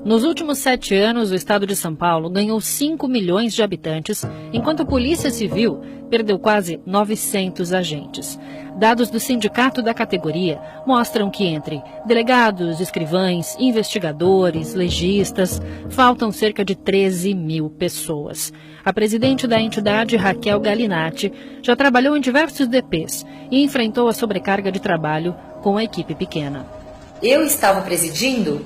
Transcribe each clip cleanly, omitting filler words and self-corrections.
Nos últimos 7 anos, o estado de São Paulo ganhou 5 milhões de habitantes, enquanto a Polícia Civil perdeu quase 900 agentes. Dados do sindicato da categoria mostram que entre delegados, escrivães, investigadores, legistas, faltam cerca de 13 mil pessoas. A presidente da entidade, Raquel Galinatti, já trabalhou em diversos DPs e enfrentou a sobrecarga de trabalho com a equipe pequena. Eu estava presidindo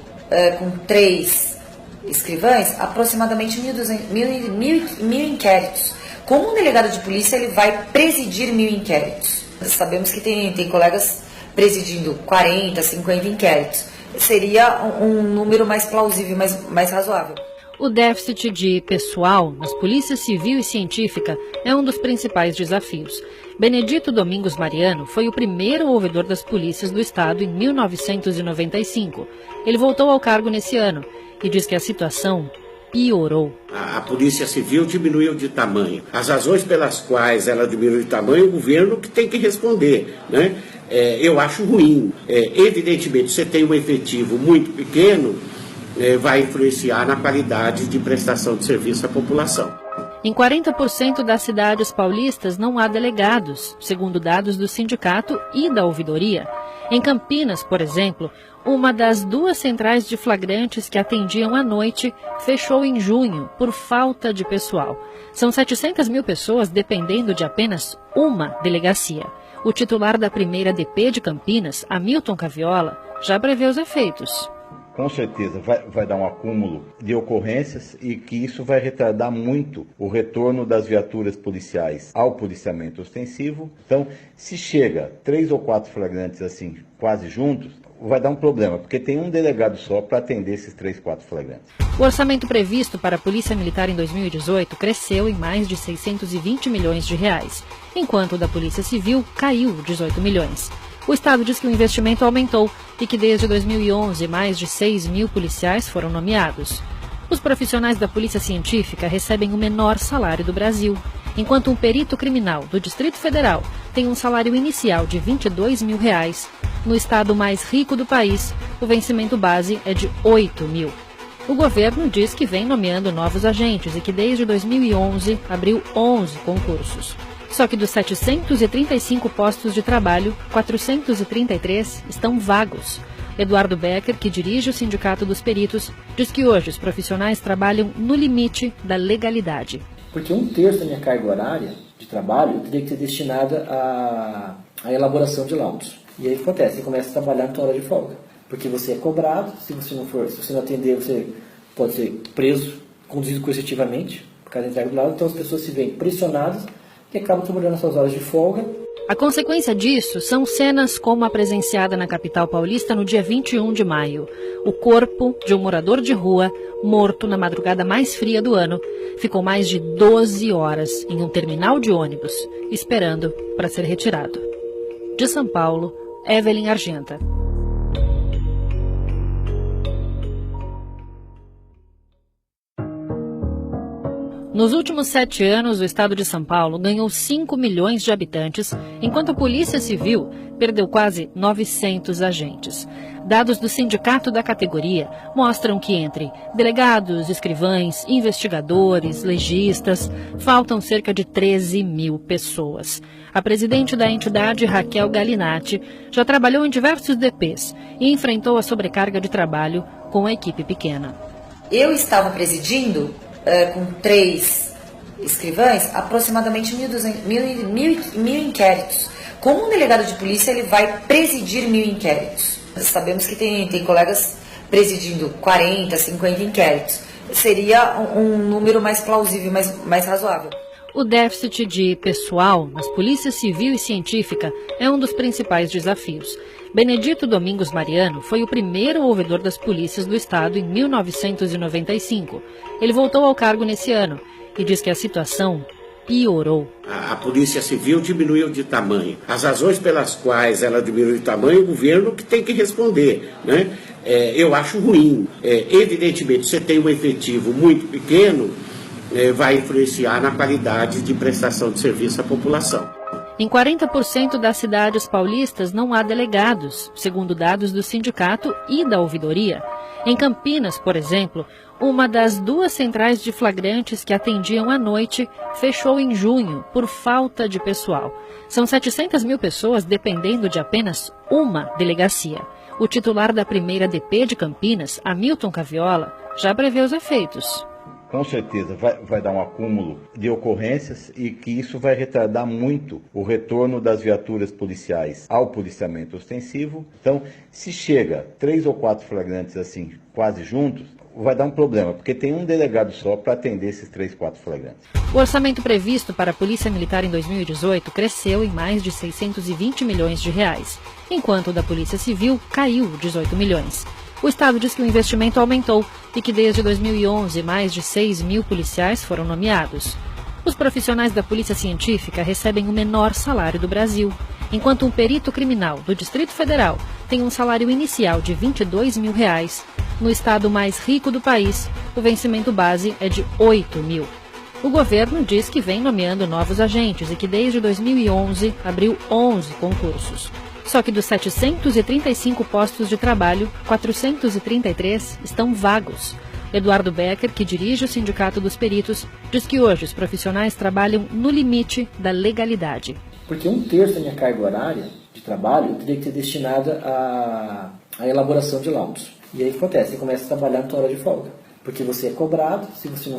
com 3 escrivães, aproximadamente 1.000 inquéritos. Como um delegado de polícia, ele vai presidir 1.000 inquéritos. Nós sabemos que tem colegas presidindo 40, 50 inquéritos. Seria um número mais plausível, mais razoável. O déficit de pessoal nas polícias civil e científica é um dos principais desafios. Benedito Domingos Mariano foi o primeiro ouvidor das polícias do estado em 1995. Ele voltou ao cargo nesse ano e diz que a situação piorou. A Polícia Civil diminuiu de tamanho. As razões pelas quais ela diminuiu de tamanho, o governo que tem que responder, né? Eu acho ruim. Evidentemente, você tem um efetivo muito pequeno, vai influenciar na qualidade de prestação de serviço à população. Em 40% das cidades paulistas não há delegados, segundo dados do sindicato e da ouvidoria. Em Campinas, por exemplo, uma das 2 centrais de flagrantes que atendiam à noite fechou em junho por falta de pessoal. São 700 mil pessoas dependendo de apenas uma delegacia. O titular da primeira DP de Campinas, Hamilton Caviola, já prevê os efeitos. Com certeza vai dar um acúmulo de ocorrências e que isso vai retardar muito o retorno das viaturas policiais ao policiamento ostensivo. Então, se chega 3 ou 4 flagrantes assim, quase juntos, vai dar um problema, porque tem um delegado só para atender esses 3, 4 flagrantes. O orçamento previsto para a Polícia Militar em 2018 cresceu em mais de 620 milhões de reais, enquanto o da Polícia Civil caiu 18 milhões. O Estado diz que o investimento aumentou e que desde 2011 mais de 6 mil policiais foram nomeados. Os profissionais da Polícia Científica recebem o menor salário do Brasil, enquanto um perito criminal do Distrito Federal tem um salário inicial de R$ 22 mil. No estado mais rico do país, o vencimento base é de R$ 8 mil. O governo diz que vem nomeando novos agentes e que desde 2011 abriu 11 concursos. Só que dos 735 postos de trabalho, 433 estão vagos. Eduardo Becker, que dirige o Sindicato dos Peritos, diz que hoje os profissionais trabalham no limite da legalidade. Porque 1/3 da minha carga horária de trabalho eu teria que ser destinada à elaboração de laudos. E aí o que acontece? Você começa a trabalhar na sua hora de folga. Porque você é cobrado, se você não atender, você pode ser preso, conduzido coercitivamente, por causa da entrega do laudo. Então as pessoas se veem pressionadas e acabam trabalhando nas suas horas de folga. A consequência disso são cenas como a presenciada na capital paulista no dia 21 de maio. O corpo de um morador de rua, morto na madrugada mais fria do ano, ficou mais de 12 horas em um terminal de ônibus, esperando para ser retirado. De São Paulo, Evelyn Argenta. Nos últimos 7 anos, o estado de São Paulo ganhou 5 milhões de habitantes, enquanto a Polícia Civil perdeu quase 900 agentes. Dados do sindicato da categoria mostram que entre delegados, escrivães, investigadores, legistas, faltam cerca de 13 mil pessoas. A presidente da entidade, Raquel Galinatti, já trabalhou em diversos DPs e enfrentou a sobrecarga de trabalho com a equipe pequena. Eu estava presidindo com 3 escrivães, aproximadamente 1.000 inquéritos. Como um delegado de polícia, ele vai presidir 1.000 inquéritos. Nós sabemos que tem colegas presidindo 40, 50 inquéritos. Seria um número mais plausível, mais razoável. O déficit de pessoal nas polícias civil e científica é um dos principais desafios. Benedito Domingos Mariano foi o primeiro ouvidor das polícias do estado em 1995. Ele voltou ao cargo nesse ano e diz que a situação piorou. A Polícia Civil diminuiu de tamanho. As razões pelas quais ela diminuiu de tamanho, o governo que tem que responder, né? Eu acho ruim. Evidentemente, você tem um efetivo muito pequeno, vai influenciar na qualidade de prestação de serviço à população. Em 40% das cidades paulistas não há delegados, segundo dados do sindicato e da ouvidoria. Em Campinas, por exemplo, uma das 2 centrais de flagrantes que atendiam à noite fechou em junho por falta de pessoal. São 700 mil pessoas dependendo de apenas uma delegacia. O titular da primeira DP de Campinas, Hamilton Caviola, já prevê os efeitos. Com certeza vai dar um acúmulo de ocorrências e que isso vai retardar muito o retorno das viaturas policiais ao policiamento ostensivo. Então, se chega 3 ou 4 flagrantes assim, quase juntos, vai dar um problema, porque tem um delegado só para atender esses 3, 4 flagrantes. O orçamento previsto para a Polícia Militar em 2018 cresceu em mais de 620 milhões de reais, enquanto o da Polícia Civil caiu 18 milhões. O Estado diz que o investimento aumentou e que desde 2011 mais de 6 mil policiais foram nomeados. Os profissionais da Polícia Científica recebem o menor salário do Brasil, enquanto um perito criminal do Distrito Federal tem um salário inicial de R$ 22 mil. No estado mais rico do país, o vencimento base é de R$ 8 mil. O governo diz que vem nomeando novos agentes e que desde 2011 abriu 11 concursos. Só que dos 735 postos de trabalho, 433 estão vagos. Eduardo Becker, que dirige o Sindicato dos Peritos, diz que hoje os profissionais trabalham no limite da legalidade. Porque 1/3 da minha carga horária de trabalho eu teria que ter destinada à elaboração de laudos. E aí o que acontece? Você começa a trabalhar na sua hora de folga. Porque você é cobrado, se você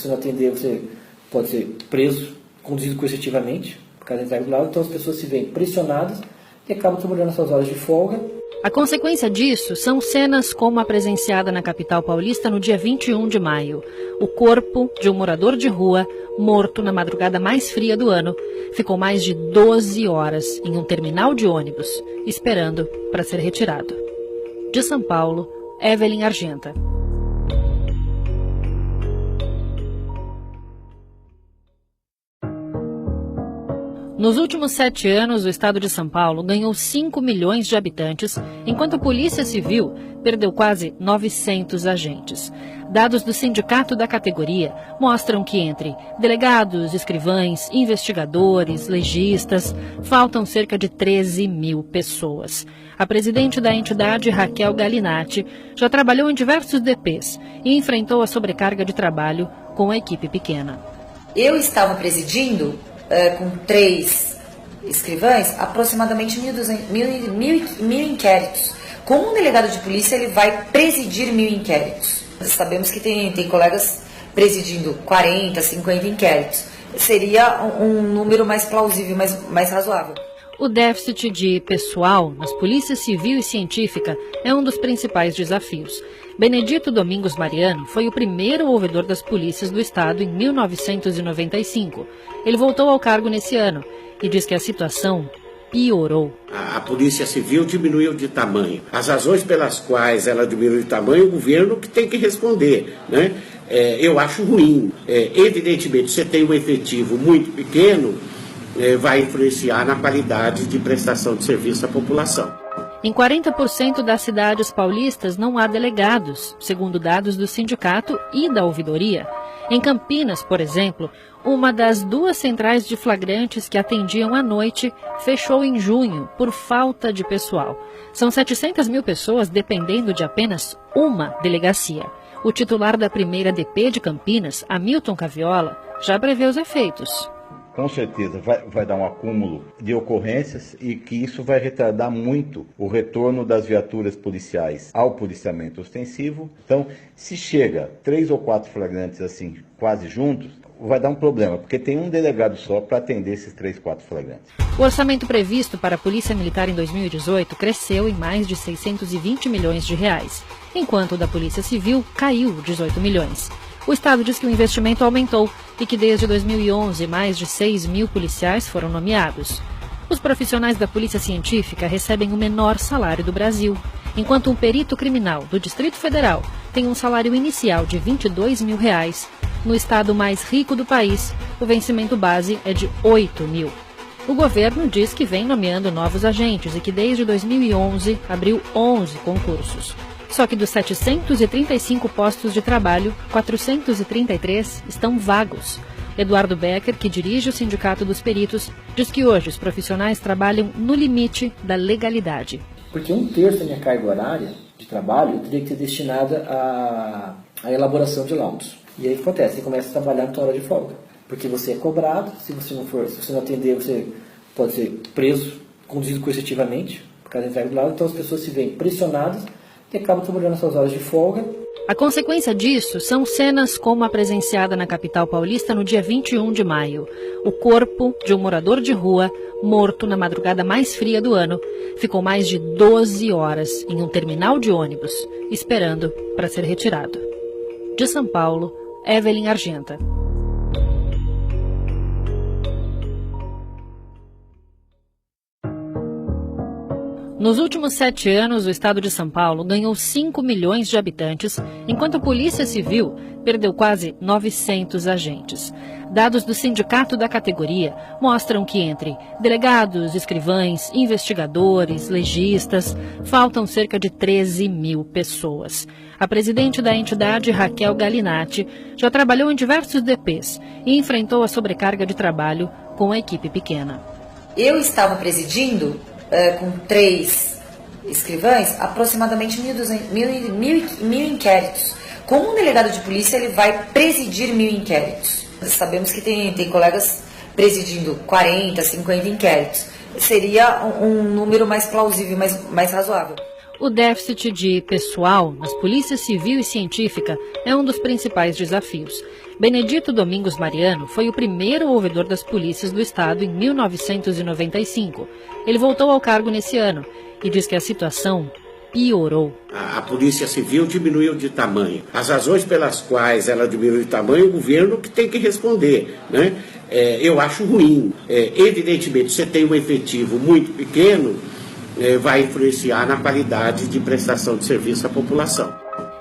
não atender, você pode ser preso, conduzido coercitivamente, por causa da entrega do laudo. Então as pessoas se veem pressionadas e acabam trabalhando nas suas horas de folga. A consequência disso são cenas como a presenciada na capital paulista no dia 21 de maio. O corpo de um morador de rua, morto na madrugada mais fria do ano, ficou mais de 12 horas em um terminal de ônibus, esperando para ser retirado. De São Paulo, Evelyn Argenta. Nos últimos 7 anos, o estado de São Paulo ganhou 5 milhões de habitantes, enquanto a Polícia Civil perdeu quase 900 agentes. Dados do sindicato da categoria mostram que entre delegados, escrivães, investigadores, legistas, faltam cerca de 13 mil pessoas. A presidente da entidade, Raquel Galinatti, já trabalhou em diversos DPs e enfrentou a sobrecarga de trabalho com a equipe pequena. Eu estava presidindo com 3 escrivães, aproximadamente 1.000 inquéritos. Como um delegado de polícia, ele vai presidir 1.000 inquéritos. Nós sabemos que tem colegas presidindo 40, 50 inquéritos. Seria um número mais plausível, mais razoável. O déficit de pessoal nas polícias civil e científica é um dos principais desafios. Benedito Domingos Mariano foi o primeiro ouvidor das polícias do estado em 1995. Ele voltou ao cargo nesse ano e diz que a situação piorou. A Polícia Civil diminuiu de tamanho. As razões pelas quais ela diminuiu de tamanho, o governo que tem que responder, né? Eu acho ruim. Evidentemente, você tem um efetivo muito pequeno, vai influenciar na qualidade de prestação de serviço à população. Em 40% das cidades paulistas não há delegados, segundo dados do sindicato e da ouvidoria. Em Campinas, por exemplo, uma das 2 centrais de flagrantes que atendiam à noite fechou em junho por falta de pessoal. São 700 mil pessoas dependendo de apenas uma delegacia. O titular da primeira DP de Campinas, Hamilton Caviola, já prevê os efeitos. Com certeza vai dar um acúmulo de ocorrências e que isso vai retardar muito o retorno das viaturas policiais ao policiamento ostensivo. Então, se chega 3 ou 4 flagrantes assim, quase juntos, vai dar um problema, porque tem um delegado só para atender esses 3, 4 flagrantes. O orçamento previsto para a Polícia Militar em 2018 cresceu em mais de 620 milhões de reais, enquanto o da Polícia Civil caiu 18 milhões. O Estado diz que o investimento aumentou e que desde 2011 mais de 6 mil policiais foram nomeados. Os profissionais da Polícia Científica recebem o menor salário do Brasil, enquanto um perito criminal do Distrito Federal tem um salário inicial de R$ 22 mil. No estado mais rico do país, o vencimento base é de R$ 8 mil. O governo diz que vem nomeando novos agentes e que desde 2011 abriu 11 concursos. Só que dos 735 postos de trabalho, 433 estão vagos. Eduardo Becker, que dirige o Sindicato dos Peritos, diz que hoje os profissionais trabalham no limite da legalidade. Porque 1/3 da minha carga horária de trabalho, eu teria que ser destinada à elaboração de laudos. E aí o que acontece? Você começa a trabalhar na sua hora de folga. Porque você é cobrado, se você não atender, você pode ser preso, conduzido coercitivamente, por causa da entrega do laudo. Então as pessoas se veem pressionadas e acabam trabalhando nas suas horas de folga. A consequência disso são cenas como a presenciada na capital paulista no dia 21 de maio. O corpo de um morador de rua, morto na madrugada mais fria do ano, ficou mais de 12 horas em um terminal de ônibus, esperando para ser retirado. De São Paulo, Evelyn Argenta. Nos últimos 7 anos, o estado de São Paulo ganhou 5 milhões de habitantes, enquanto a Polícia Civil perdeu quase 900 agentes. Dados do sindicato da categoria mostram que entre delegados, escrivães, investigadores, legistas, faltam cerca de 13 mil pessoas. A presidente da entidade, Raquel Galinatti, já trabalhou em diversos DPs e enfrentou a sobrecarga de trabalho com a equipe pequena. Eu estava presidindo com 3 escrivães, aproximadamente 1.000 inquéritos. Como um delegado de polícia, ele vai presidir 1.000 inquéritos. Sabemos que tem colegas presidindo 40, 50 inquéritos. Seria um número mais plausível, mais razoável. O déficit de pessoal nas polícias civil e científica é um dos principais desafios. Benedito Domingos Mariano foi o primeiro ouvidor das polícias do estado em 1995. Ele voltou ao cargo nesse ano e diz que a situação piorou. A Polícia Civil diminuiu de tamanho. As razões pelas quais ela diminuiu de tamanho, o governo que tem que responder, né? Eu acho ruim. Evidentemente, você tem um efetivo muito pequeno, vai influenciar na qualidade de prestação de serviço à população.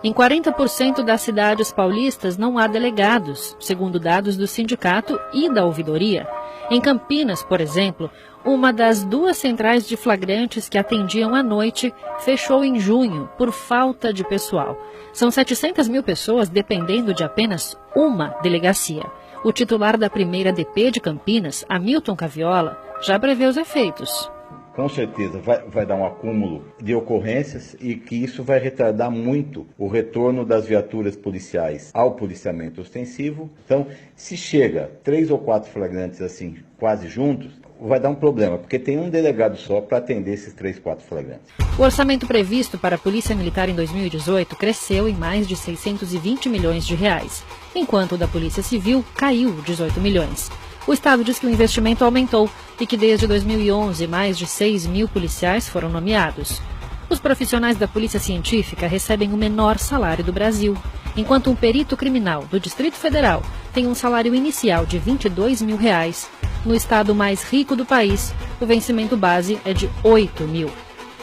Em 40% das cidades paulistas não há delegados, segundo dados do sindicato e da ouvidoria. Em Campinas, por exemplo, uma das 2 centrais de flagrantes que atendiam à noite fechou em junho por falta de pessoal. São 700 mil pessoas dependendo de apenas uma delegacia. O titular da primeira DP de Campinas, Hamilton Caviola, já prevê os efeitos. Com certeza vai dar um acúmulo de ocorrências e que isso vai retardar muito o retorno das viaturas policiais ao policiamento ostensivo. Então, se chega 3 ou 4 flagrantes assim, quase juntos, vai dar um problema, porque tem um delegado só para atender esses 3, 4 flagrantes. O orçamento previsto para a Polícia Militar em 2018 cresceu em mais de 620 milhões de reais, enquanto o da Polícia Civil caiu 18 milhões. O Estado diz que o investimento aumentou e que desde 2011 mais de 6 mil policiais foram nomeados. Os profissionais da Polícia Científica recebem o menor salário do Brasil, enquanto um perito criminal do Distrito Federal tem um salário inicial de R$ 22 mil. No estado mais rico do país, o vencimento base é de R$ 8 mil.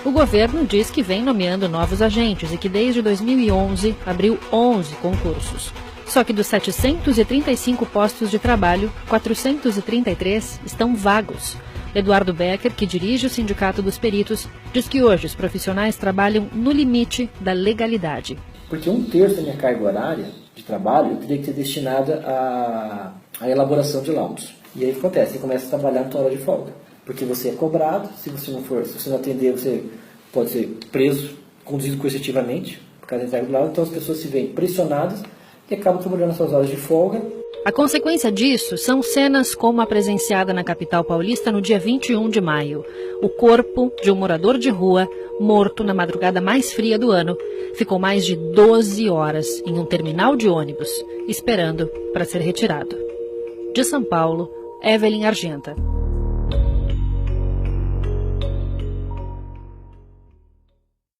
O governo diz que vem nomeando novos agentes e que desde 2011 abriu 11 concursos. Só que dos 735 postos de trabalho, 433 estão vagos. Eduardo Becker, que dirige o Sindicato dos Peritos, diz que hoje os profissionais trabalham no limite da legalidade. Porque 1/3 da minha carga horária de trabalho eu teria que ser destinada à elaboração de laudos. E aí o que acontece? Você começa a trabalhar na sua hora de folga. Porque você é cobrado, se você não atender, você pode ser preso, conduzido coercitivamente, por causa da entrega do laudo. Então as pessoas se veem pressionadas e acabam trabalhando nas suas horas de folga. A consequência disso são cenas como a presenciada na capital paulista no dia 21 de maio. O corpo de um morador de rua, morto na madrugada mais fria do ano, ficou mais de 12 horas em um terminal de ônibus, esperando para ser retirado. De São Paulo, Evelyn Argenta.